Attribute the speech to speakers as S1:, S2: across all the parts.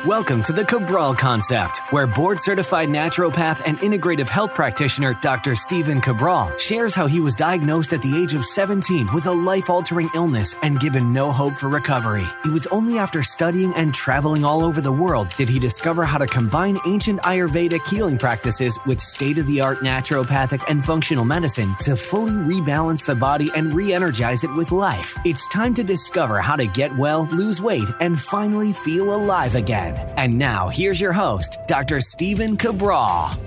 S1: Welcome to the Cabral Concept, where board-certified naturopath and integrative health practitioner Dr. Stephen Cabral shares how he was diagnosed at the age of 17 with a life-altering illness and given no hope for recovery. It was only after studying and traveling all over the world did he discover how to combine ancient Ayurvedic healing practices with state-of-the-art naturopathic and functional medicine to fully rebalance the body and re-energize it with life. It's time to discover how to get well, lose weight, and finally feel alive again. And now, here's your host, Dr. Stephen Cabral.
S2: Hi,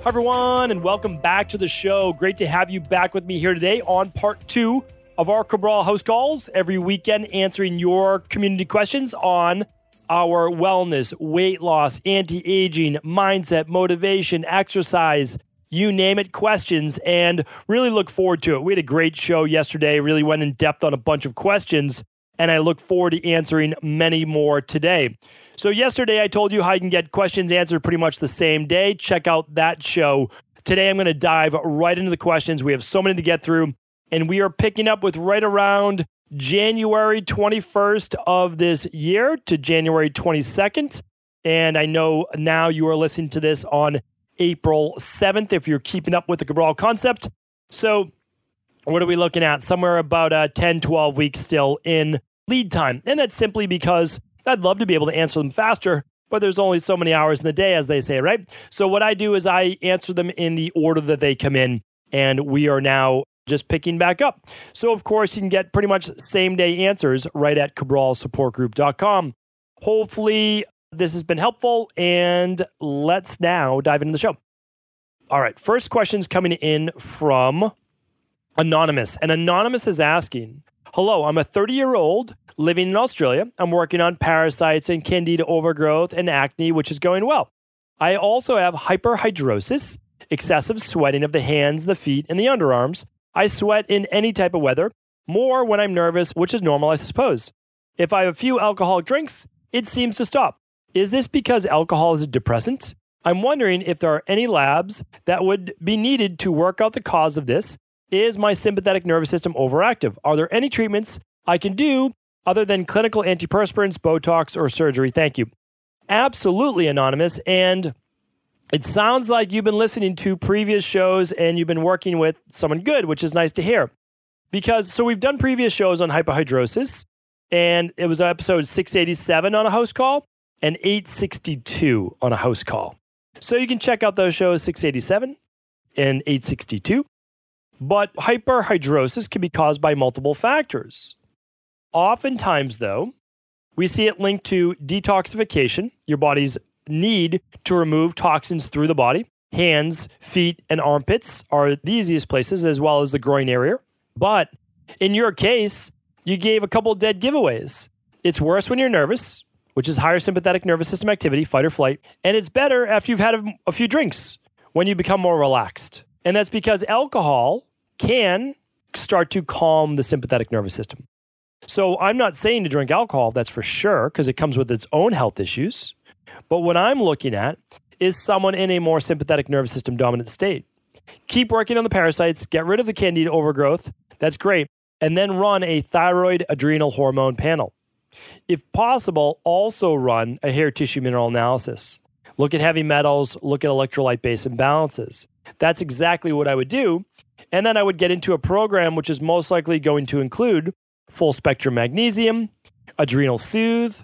S2: everyone, and welcome back to the show. Great to have you back with me here today on part 2 of our Cabral HouseCalls, every weekend answering your community questions on our wellness, weight loss, anti-aging, mindset, motivation, exercise, you name it, questions, and really look forward to it. We had a great show yesterday, really went in depth on a bunch of questions, and I look forward to answering many more today. So yesterday, I told you how you can get questions answered pretty much the same day. Check out that show. Today, I'm going to dive right into the questions. We have so many to get through, and we are picking up with right around January 21st of this year to January 22nd. And I know now you are listening to this on April 7th if you're keeping up with the Cabral concept. So what are we looking at? Somewhere about 10, 12 weeks still in lead time. And that's simply because I'd love to be able to answer them faster, but there's only so many hours in the day, as they say, right? So what I do is I answer them in the order that they come in, and we are now just picking back up. So, of course, you can get pretty much same-day answers right at cabralsupportgroup.com. Hopefully, this has been helpful, and let's now dive into the show. All right, first question's coming in from Anonymous. And Anonymous is asking, hello, I'm a 30-year-old living in Australia. I'm working on parasites and candida overgrowth and acne, which is going well. I also have hyperhidrosis, excessive sweating of the hands, the feet, and the underarms. I sweat in any type of weather, more when I'm nervous, which is normal, I suppose. If I have a few alcoholic drinks, it seems to stop. Is this because alcohol is a depressant? I'm wondering if there are any labs that would be needed to work out the cause of this. Is my sympathetic nervous system overactive? Are there any treatments I can do other than clinical antiperspirants, botox, or surgery? Thank you. Absolutely, Anonymous. And it sounds like you've been listening to previous shows and you've been working with someone good, which is nice to hear. So we've done previous shows on hyperhidrosis, and it was episode 687 on a house call and 862 on a house call. So you can check out those shows, 687 and 862. But hyperhidrosis can be caused by multiple factors. Oftentimes, though, we see it linked to detoxification, your body's need to remove toxins through the body. Hands, feet, and armpits are the easiest places, as well as the groin area. But in your case, you gave a couple dead giveaways. It's worse when you're nervous, which is higher sympathetic nervous system activity, fight or flight. And it's better after you've had a few drinks, when you become more relaxed. And that's because alcohol can start to calm the sympathetic nervous system. So I'm not saying to drink alcohol, that's for sure, because it comes with its own health issues. But what I'm looking at is someone in a more sympathetic nervous system dominant state. Keep working on the parasites, get rid of the candida overgrowth, that's great, and then run a thyroid adrenal hormone panel. If possible, also run a hair tissue mineral analysis. Look at heavy metals, look at electrolyte-based imbalances. That's exactly what I would do. And then I would get into a program which is most likely going to include full spectrum magnesium, adrenal soothe,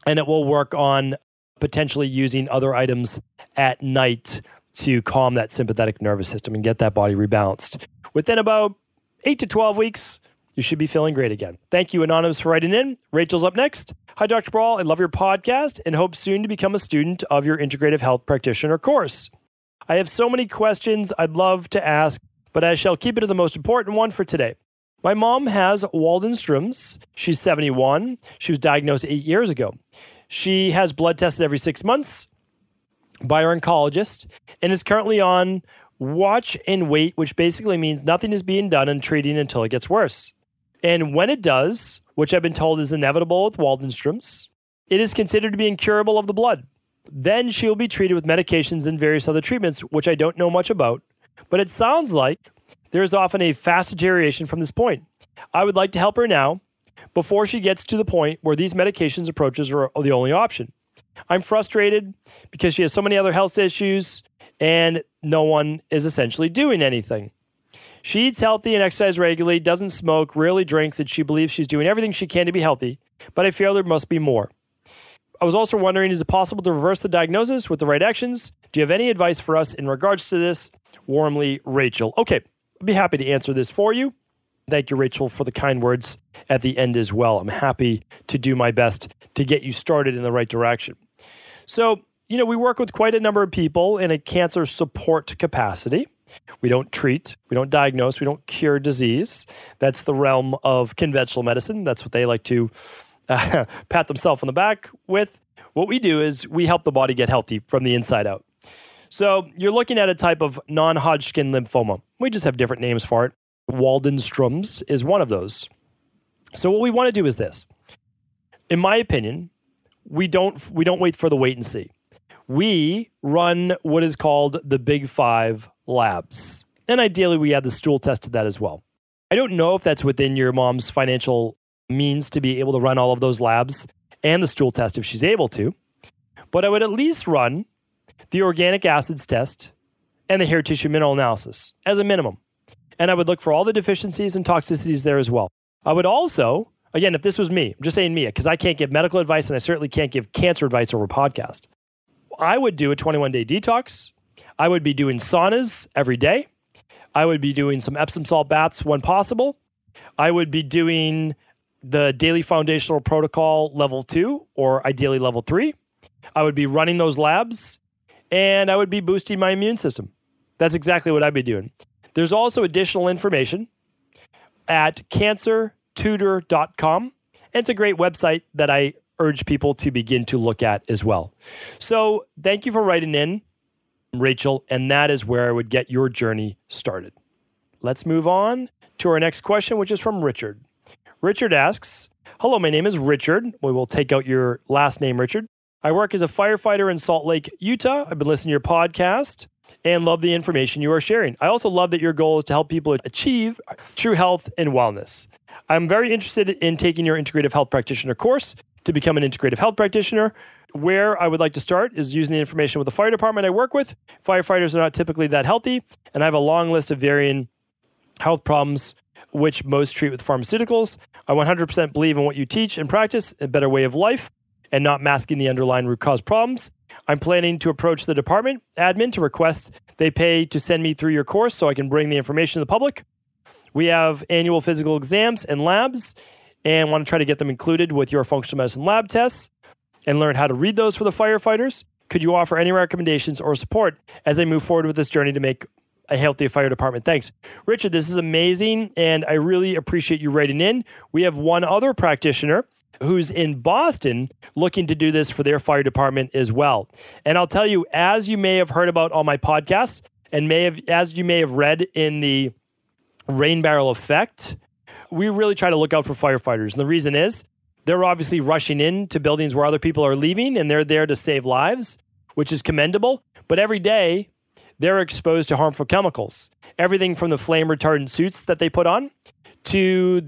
S2: and it will work on potentially using other items at night to calm that sympathetic nervous system and get that body rebalanced. Within about 8 to 12 weeks, you should be feeling great again. Thank you, Anonymous, for writing in. Rachel's up next. Hi, Dr. Cabral. I love your podcast and hope soon to become a student of your integrative health practitioner course. I have so many questions I'd love to ask, but I shall keep it to the most important one for today. My mom has Waldenstrom's. She's 71. She was diagnosed 8 years ago. She has blood tested every 6 months by her oncologist and is currently on watch and wait, which basically means nothing is being done and treating until it gets worse. And when it does, which I've been told is inevitable with Waldenstrom's, it is considered to be incurable of the blood. Then she will be treated with medications and various other treatments, which I don't know much about. But it sounds like there is often a fast deterioration from this point. I would like to help her now, before she gets to the point where these medications approaches are the only option. I'm frustrated because she has so many other health issues and no one is essentially doing anything. She eats healthy and exercises regularly, doesn't smoke, rarely drinks, and she believes she's doing everything she can to be healthy, but I feel there must be more. I was also wondering, is it possible to reverse the diagnosis with the right actions? Do you have any advice for us in regards to this? Warmly, Rachel. Okay, I'd be happy to answer this for you. Thank you, Rachel, for the kind words at the end as well. I'm happy to do my best to get you started in the right direction. So, we work with quite a number of people in a cancer support capacity. We don't treat, we don't diagnose, we don't cure disease. That's the realm of conventional medicine. That's what they like to pat themselves on the back with. What we do is we help the body get healthy from the inside out. So you're looking at a type of non-Hodgkin lymphoma. We just have different names for it. Waldenstrom's is one of those. So what we want to do is this. In my opinion, we don't wait for the wait and see. We run what is called the Big 5 labs. And ideally, we have the stool test to that as well. I don't know if that's within your mom's financial means to be able to run all of those labs and the stool test if she's able to. But I would at least run the organic acids test and the hair tissue mineral analysis as a minimum. And I would look for all the deficiencies and toxicities there as well. I would also, again, if this was me, I'm just saying me, because I can't give medical advice and I certainly can't give cancer advice over a podcast. I would do a 21-day detox. I would be doing saunas every day. I would be doing some Epsom salt baths when possible. I would be doing the daily foundational protocol level 2 or ideally level 3. I would be running those labs and I would be boosting my immune system. That's exactly what I'd be doing. There's also additional information at cancertutor.com. And it's a great website that I urge people to begin to look at as well. So thank you for writing in, Rachel, and that is where I would get your journey started. Let's move on to our next question, which is from Richard. Richard asks, hello, my name is Richard. We will take out your last name, Richard. I work as a firefighter in Salt Lake, Utah. I've been listening to your podcast and love the information you are sharing. I also love that your goal is to help people achieve true health and wellness. I'm very interested in taking your integrative health practitioner course to become an integrative health practitioner. Where I would like to start is using the information with the fire department I work with. Firefighters are not typically that healthy, and I have a long list of varying health problems, which most treat with pharmaceuticals. I 100% believe in what you teach and practice, a better way of life, and not masking the underlying root cause problems. I'm planning to approach the department admin to request they pay to send me through your course so I can bring the information to the public. We have annual physical exams and labs, and want to try to get them included with your functional medicine lab tests and learn how to read those for the firefighters. Could you offer any recommendations or support as I move forward with this journey to make a healthy fire department? Thanks. Richard, this is amazing, and I really appreciate you writing in. We have one other practitioner who's in Boston looking to do this for their fire department as well. And I'll tell you, as you may have heard about on my podcast, and as you may have read in the rain barrel effect, we really try to look out for firefighters. And the reason is they're obviously rushing into buildings where other people are leaving, and they're there to save lives, which is commendable. But every day, they're exposed to harmful chemicals. Everything from the flame retardant suits that they put on to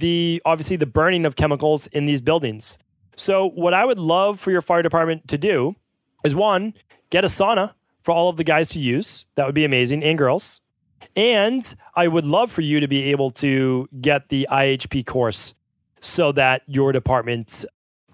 S2: obviously the burning of chemicals in these buildings. So what I would love for your fire department to do is, one, get a sauna for all of the guys to use. That would be amazing, and girls. And I would love for you to be able to get the IHP course so that your department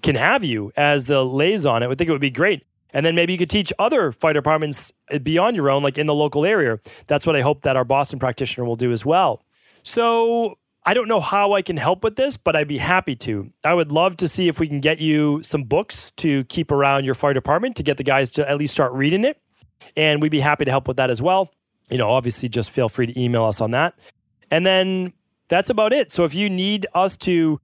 S2: can have you as the liaison. I would think it would be great. And then maybe you could teach other fire departments beyond your own, like in the local area. That's what I hope that our Boston practitioner will do as well. So I don't know how I can help with this, but I'd be happy to. I would love to see if we can get you some books to keep around your fire department to get the guys to at least start reading it. And we'd be happy to help with that as well. Obviously just feel free to email us on that. And then that's about it. So if you need us to,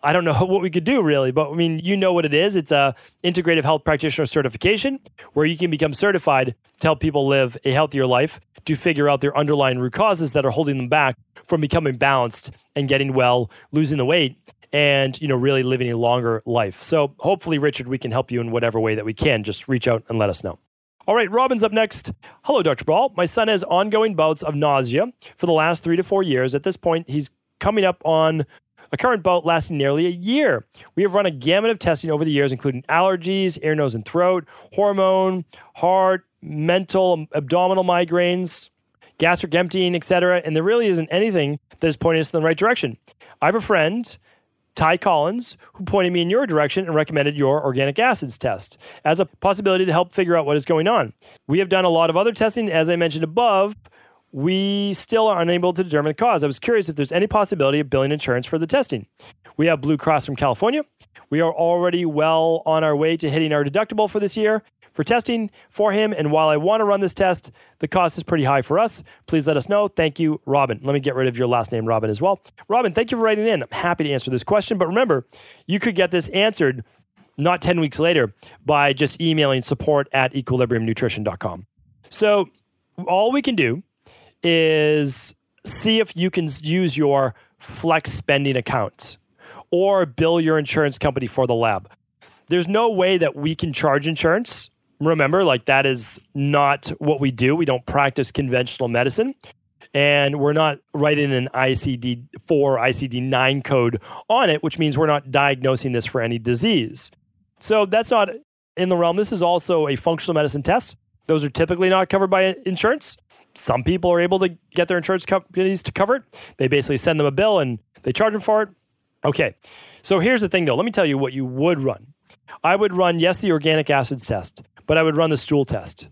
S2: I don't know what we could do really, but I mean, you know what it is. It's a integrative health practitioner certification where you can become certified to help people live a healthier life, to figure out their underlying root causes that are holding them back from becoming balanced and getting well, losing the weight, and really living a longer life. So hopefully, Richard, we can help you in whatever way that we can. Just reach out and let us know. All right, Robin's up next. Hello, Dr. Ball. My son has ongoing bouts of nausea for the last 3 to 4 years. At this point, he's coming up on a current bout lasting nearly a year. We have run a gamut of testing over the years, including allergies, ear, nose, and throat, hormone, heart, mental, abdominal migraines, gastric emptying, etc. And there really isn't anything that is pointing us in the right direction. I have a friend, Ty Collins, who pointed me in your direction and recommended your organic acids test as a possibility to help figure out what is going on. We have done a lot of other testing. As I mentioned above, we still are unable to determine the cause. I was curious if there's any possibility of billing insurance for the testing. We have Blue Cross from California. We are already well on our way to hitting our deductible for this year for testing for him. And while I want to run this test, the cost is pretty high for us. Please let us know. Thank you, Robin. Let me get rid of your last name, Robin, as well. Robin, thank you for writing in. I'm happy to answer this question. But remember, you could get this answered not 10 weeks later by just emailing support@equilibriumnutrition.com. So all we can do is see if you can use your flex spending account or bill your insurance company for the lab. There's no way that we can charge insurance. Remember, like that is not what we do. We don't practice conventional medicine, and we're not writing an ICD-4, ICD-9 code on it, which means we're not diagnosing this for any disease. So that's not in the realm. This is also a functional medicine test. Those are typically not covered by insurance. Some people are able to get their insurance companies to cover it. They basically send them a bill and they charge them for it. Okay, so here's the thing though. Let me tell you what you would run. I would run, yes, the organic acids test, but I would run the stool test.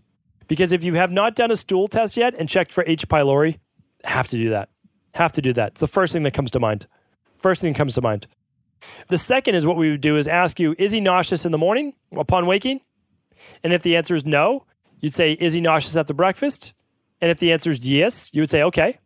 S2: Because if you have not done a stool test yet and checked for H. pylori, have to do that. Have to do that. It's the first thing that comes to mind. First thing that comes to mind. The second is what we would do is ask you, is he nauseous in the morning upon waking? And if the answer is no, you'd say, is he nauseous after breakfast? And if the answer is yes, you would say, okay.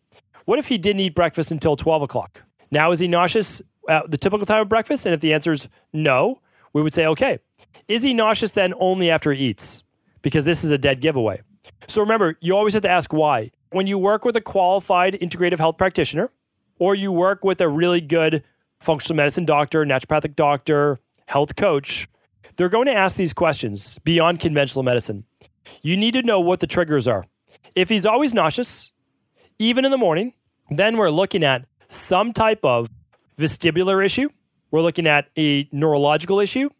S2: What if he didn't eat breakfast until 12 o'clock? Now, is he nauseous at the typical time of breakfast? And if the answer is no, we would say, okay. Is he nauseous then only after he eats? Because this is a dead giveaway. So remember, you always have to ask why. When you work with a qualified integrative health practitioner, or you work with a really good functional medicine doctor, naturopathic doctor, health coach, they're going to ask these questions beyond conventional medicine. You need to know what the triggers are. If he's always nauseous, even in the morning, then we're looking at some type of vestibular issue. We're looking at a neurological issue,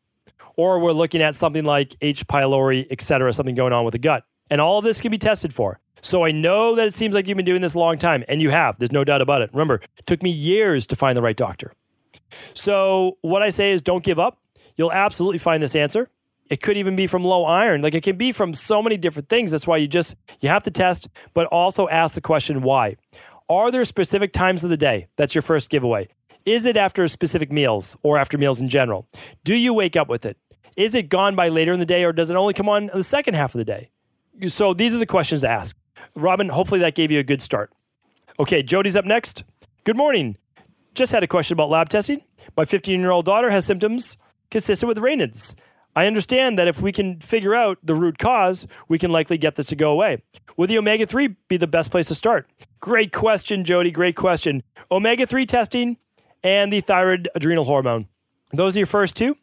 S2: or we're looking at something like H. pylori, et cetera, something going on with the gut. And all of this can be tested for. So I know that it seems like you've been doing this a long time, and you have. There's no doubt about it. Remember, it took me years to find the right doctor. So what I say is don't give up. You'll absolutely find this answer. It could even be from low iron. Like it can be from so many different things. That's why you have to test, but also ask the question, why? Are there specific times of the day? That's your first giveaway. Is it after specific meals or after meals in general? Do you wake up with it? Is it gone by later in the day, or does it only come on the second half of the day? So these are the questions to ask. Robin, hopefully that gave you a good start. Okay, Jody's up next. Good morning. Just had a question about lab testing. My 15-year-old daughter has symptoms consistent with Raynaud's. I understand that if we can figure out the root cause, we can likely get this to go away. Would the omega-3 be the best place to start? Great question, Jody. Great question. Omega-3 testing and the thyroid adrenal hormone. Those are your first two.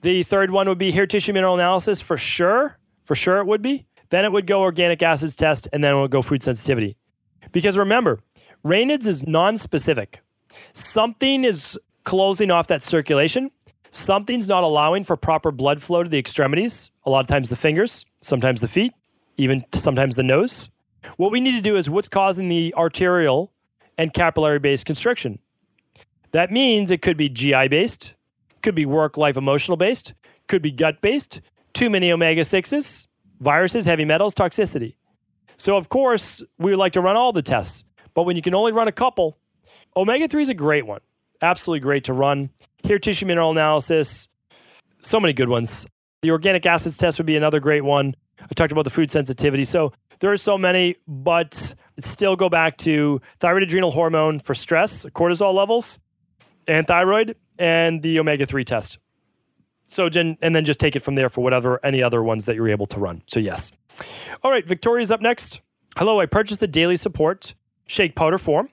S2: The third one would be hair tissue mineral analysis for sure. For sure it would be. Then it would go organic acids test, and then it would go food sensitivity. Because remember, Raynaud's is non-specific. Something is closing off that circulation. Something's not allowing for proper blood flow to the extremities, a lot of times the fingers, sometimes the feet, even sometimes the nose. What we need to do is what's causing the arterial and capillary-based constriction. That means it could be GI-based, could be work-life emotional-based, could be gut-based, too many omega-6s, viruses, heavy metals, toxicity. So, of course, we would like to run all the tests, but when you can only run a couple, omega-3 is a great one. Absolutely great to run. Hair tissue mineral analysis, so many good ones. The organic acids test would be another great one. I talked about the food sensitivity. So there are so many, but still go back to thyroid adrenal hormone for stress, cortisol levels, and thyroid, and the omega-3 test. So, and then just take it from there for any other ones that you're able to run. So yes. All right, Victoria's up next. Hello, I purchased the Daily Support shake powder form,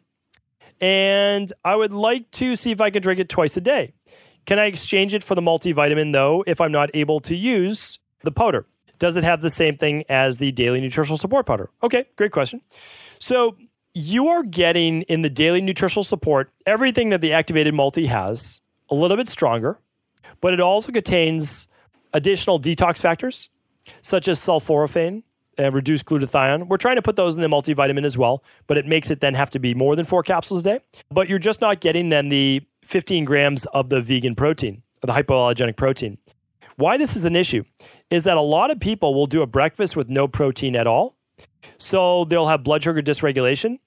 S2: and I would like to see if I can drink it twice a day. Can I exchange it for the multivitamin, though, if I'm not able to use the powder? Does it have the same thing as the Daily Nutritional Support powder? Okay, great question. So you are getting in the daily nutritional support everything that the activated multi has, a little bit stronger, but it also contains additional detox factors, such as sulforaphane and reduced glutathione. We're trying to put those in the multivitamin as well, but it makes it then have to be more than 4 capsules a day. But you're just not getting then the 15 grams of the vegan protein, or the hypoallergenic protein. Why this is an issue is that a lot of people will do a breakfast with no protein at all. So they'll have blood sugar dysregulation,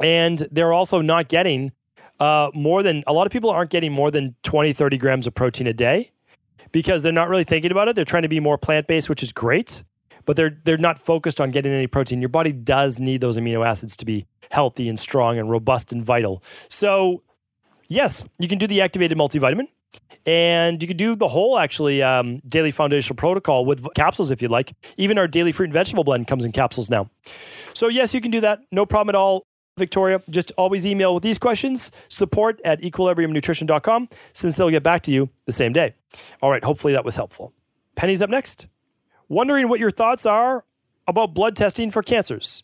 S2: and they're also not getting a lot of people aren't getting more than 20, 30 grams of protein a day because they're not really thinking about it. They're trying to be more plant-based, which is great, but they're not focused on getting any protein. Your body does need those amino acids to be healthy and strong and robust and vital. So yes, you can do the activated multivitamin, and you can do the whole daily foundational protocol with capsules if you'd like. Even our daily fruit and vegetable blend comes in capsules now. So yes, you can do that. No problem at all, Victoria. Just always email with these questions, support@equilibriumnutrition.com, since they'll get back to you the same day. All right, hopefully that was helpful. Penny's up next. Wondering what your thoughts are about blood testing for cancers.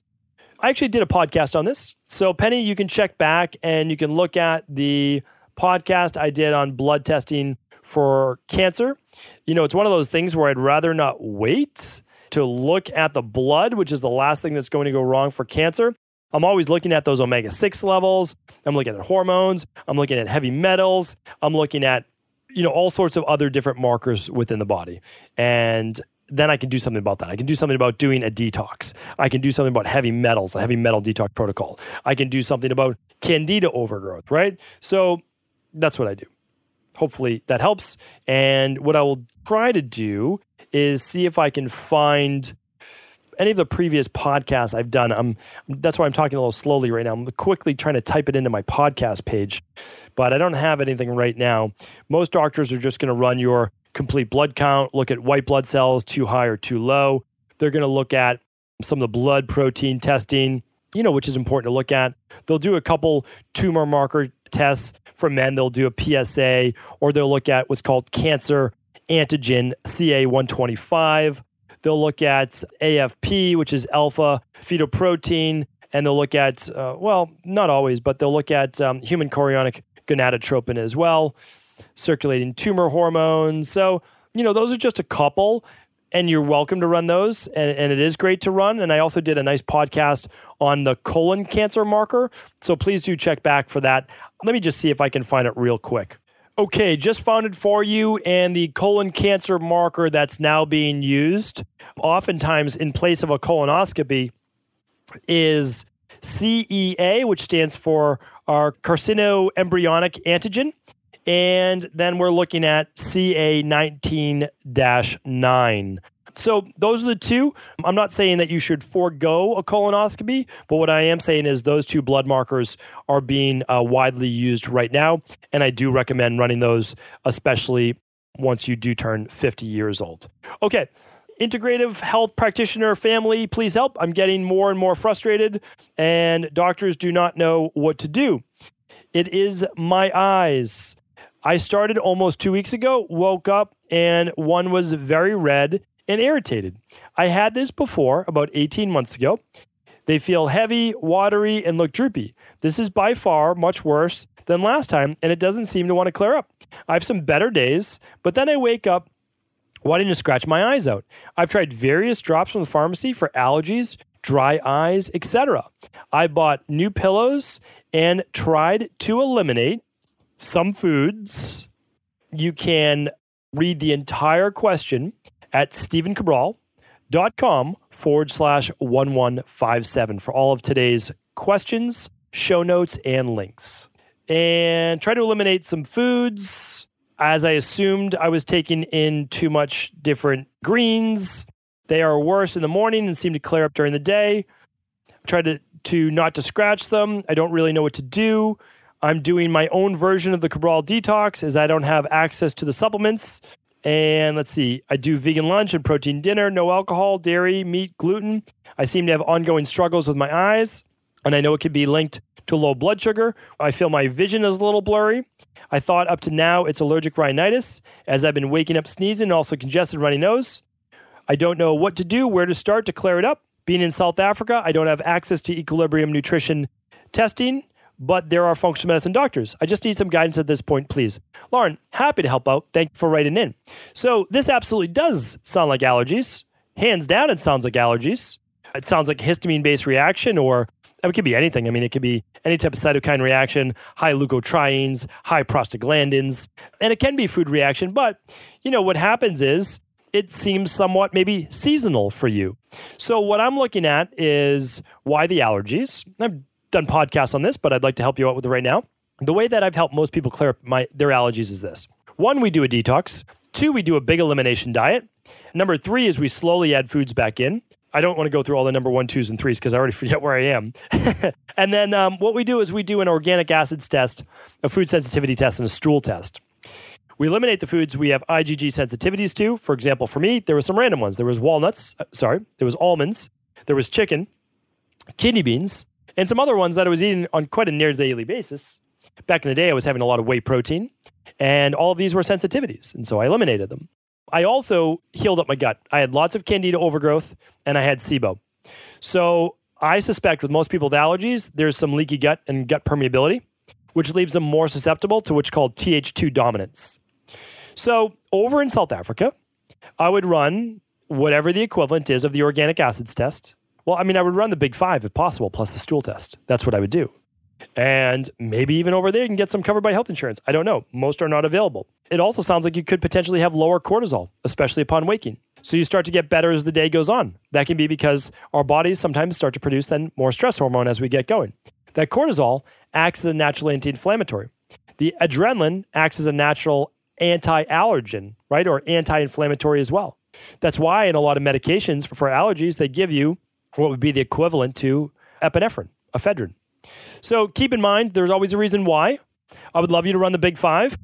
S2: I actually did a podcast on this. So Penny, you can check back and you can look at the podcast I did on blood testing for cancer. It's one of those things where I'd rather not wait to look at the blood, which is the last thing that's going to go wrong for cancer. I'm always looking at those omega-6 levels. I'm looking at hormones. I'm looking at heavy metals. I'm looking at, all sorts of other different markers within the body. And then I can do something about that. I can do something about doing a detox. I can do something about heavy metals, a heavy metal detox protocol. I can do something about candida overgrowth, right? So that's what I do. Hopefully that helps. And what I will try to do is see if I can find any of the previous podcasts I've done. That's why I'm talking a little slowly right now. I'm quickly trying to type it into my podcast page, but I don't have anything right now. Most doctors are just going to run your complete blood count, look at white blood cells, too high or too low. They're going to look at some of the blood protein testing, which is important to look at. They'll do a couple tumor marker tests for men. They'll do a PSA, or they'll look at what's called cancer antigen CA125. They'll look at AFP, which is alpha fetoprotein, and they'll look at, not always, but they'll look at human chorionic gonadotropin as well, circulating tumor hormones. So, those are just a couple, and you're welcome to run those, and it is great to run. And I also did a nice podcast on the colon cancer marker, so please do check back for that. Let me just see if I can find it real quick. Okay, just found it for you, and the colon cancer marker that's now being used, oftentimes in place of a colonoscopy, is CEA, which stands for our carcinoembryonic antigen, and then we're looking at CA19-9. So those are the two. I'm not saying that you should forego a colonoscopy, but what I am saying is those two blood markers are being widely used right now, and I do recommend running those, especially once you do turn 50 years old. Okay, integrative health practitioner family, please help. I'm getting more and more frustrated, and doctors do not know what to do. It is my eyes. I started almost 2 weeks ago, woke up, and one was very red and irritated. I had this before, about 18 months ago. They feel heavy, watery, and look droopy. This is by far much worse than last time, and it doesn't seem to want to clear up. I have some better days, but then I wake up wanting to scratch my eyes out. I've tried various drops from the pharmacy for allergies, dry eyes, etc. I bought new pillows and tried to eliminate some foods. You can read the entire question at stephencabral.com/1157 for all of today's questions, show notes, and links. And try to eliminate some foods, as I assumed I was taking in too much different greens. They are worse in the morning and seem to clear up during the day. Try to not to scratch them. I don't really know what to do. I'm doing my own version of the Cabral Detox as I don't have access to the supplements. And let's see, I do vegan lunch and protein dinner, no alcohol, dairy, meat, gluten. I seem to have ongoing struggles with my eyes, and I know it could be linked to low blood sugar. I feel my vision is a little blurry. I thought up to now it's allergic rhinitis, as I've been waking up sneezing and also congested runny nose. I don't know what to do, where to start to clear it up. Being in South Africa, I don't have access to Equilibrium Nutrition testing, but there are functional medicine doctors. I just need some guidance at this point, please. Lauren, happy to help out. Thank you for writing in. So this absolutely does sound like allergies. Hands down, it sounds like allergies. It sounds like a histamine-based reaction, or it could be anything. I mean, it could be any type of cytokine reaction, high leukotrienes, high prostaglandins, and it can be food reaction. But, what happens is it seems somewhat maybe seasonal for you. So what I'm looking at is why the allergies. I've done podcasts on this, but I'd like to help you out with it right now. The way that I've helped most people clear up their allergies is this. 1, we do a detox. 2, we do a big elimination diet. Number 3 is we slowly add foods back in. I don't want to go through all the number 1, 2s, and 3s because I already forget where I am. And then what we do is we do an organic acids test, a food sensitivity test, and a stool test. We eliminate the foods we have IgG sensitivities to. For example, for me, there were some random ones. There was there was almonds, there was chicken, kidney beans, and some other ones that I was eating on quite a near daily basis. Back in the day, I was having a lot of whey protein, and all of these were sensitivities, and so I eliminated them. I also healed up my gut. I had lots of candida overgrowth, and I had SIBO. So I suspect with most people with allergies, there's some leaky gut and gut permeability, which leaves them more susceptible to what's called Th2 dominance. So over in South Africa, I would run whatever the equivalent is of the organic acids test. Well, I would run the big 5 if possible, plus the stool test. That's what I would do. And maybe even over there, you can get some covered by health insurance. I don't know. Most are not available. It also sounds like you could potentially have lower cortisol, especially upon waking. So you start to get better as the day goes on. That can be because our bodies sometimes start to produce then more stress hormone as we get going. That cortisol acts as a natural anti-inflammatory. The adrenaline acts as a natural anti-allergen, right? Or anti-inflammatory as well. That's why in a lot of medications for allergies, they give you what would be the equivalent to epinephrine, ephedrine. So keep in mind, there's always a reason why. I would love you to run the big 5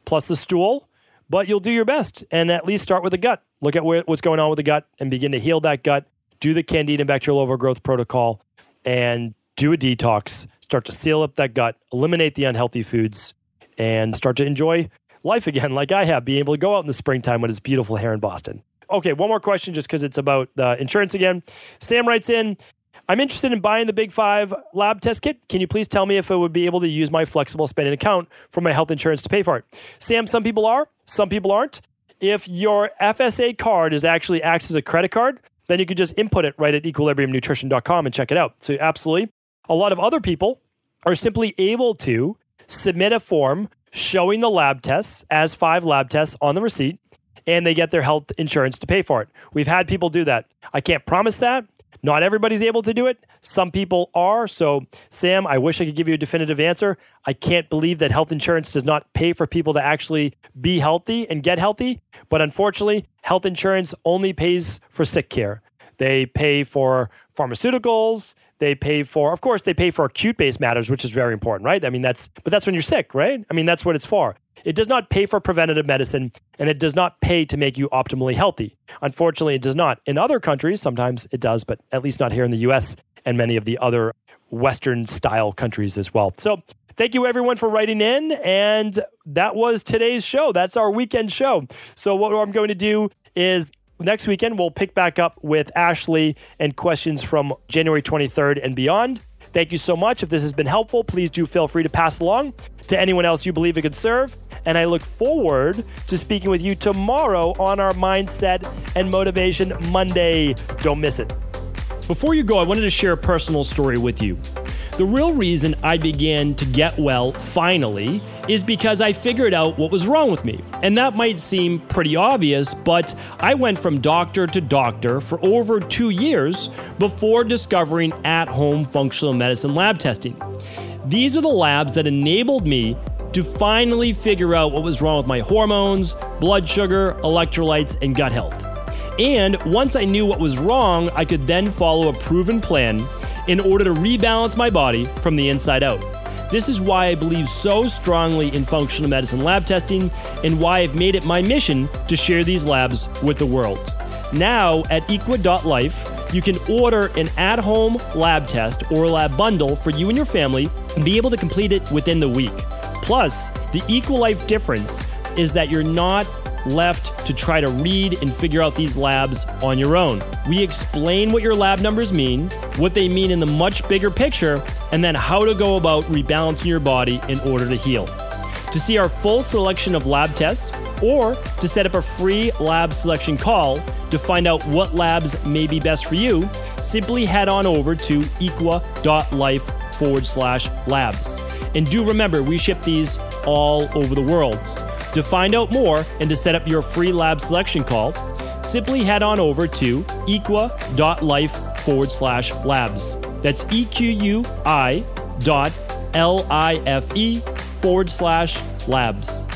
S2: plus the stool, but you'll do your best and at least start with the gut. Look at what's going on with the gut and begin to heal that gut. Do the candida and bacterial overgrowth protocol and do a detox. Start to seal up that gut, eliminate the unhealthy foods, and start to enjoy life again like I have, being able to go out in the springtime when it's beautiful here in Boston. Okay, one more question just because it's about the insurance again. Sam writes in, I'm interested in buying the Big 5 lab test kit. Can you please tell me if I would be able to use my flexible spending account for my health insurance to pay for it? Sam, some people are, some people aren't. If your FSA card actually acts as a credit card, then you could just input it right at equilibriumnutrition.com and check it out. So absolutely. A lot of other people are simply able to submit a form showing the lab tests as 5 lab tests on the receipt, and they get their health insurance to pay for it. We've had people do that. I can't promise that. Not everybody's able to do it. Some people are. So, Sam, I wish I could give you a definitive answer. I can't believe that health insurance does not pay for people to actually be healthy and get healthy. But unfortunately, health insurance only pays for sick care. They pay for pharmaceuticals. They pay for acute-based matters, which is very important, right? But that's when you're sick, right? That's what it's for. It does not pay for preventative medicine, and it does not pay to make you optimally healthy. Unfortunately, it does not. In other countries, sometimes it does, but at least not here in the US and many of the other Western-style countries as well. So thank you, everyone, for writing in, and that was today's show. That's our weekend show. So what I'm going to do is next weekend, we'll pick back up with Ashley and questions from January 23rd and beyond. Thank you so much. If this has been helpful, please do feel free to pass along to anyone else you believe it could serve. And I look forward to speaking with you tomorrow on our Mindset and Motivation Monday. Don't miss it. Before you go, I wanted to share a personal story with you. The real reason I began to get well finally is because I figured out what was wrong with me. And that might seem pretty obvious, but I went from doctor to doctor for over 2 years before discovering at-home functional medicine lab testing. These are the labs that enabled me to finally figure out what was wrong with my hormones, blood sugar, electrolytes, and gut health. And once I knew what was wrong, I could then follow a proven plan in order to rebalance my body from the inside out. This is why I believe so strongly in functional medicine lab testing and why I've made it my mission to share these labs with the world. Now at equa.life, you can order an at-home lab test or lab bundle for you and your family and be able to complete it within the week. Plus, the EquaLife difference is that you're not left to try to read and figure out these labs on your own. We explain what your lab numbers mean, what they mean in the much bigger picture, and then how to go about rebalancing your body in order to heal. To see our full selection of lab tests, or to set up a free lab selection call to find out what labs may be best for you, simply head on over to equa.life/labs. And do remember, we ship these all over the world. To find out more and to set up your free lab selection call, simply head on over to equa.life/labs. That's EQUI.LIFE/labs.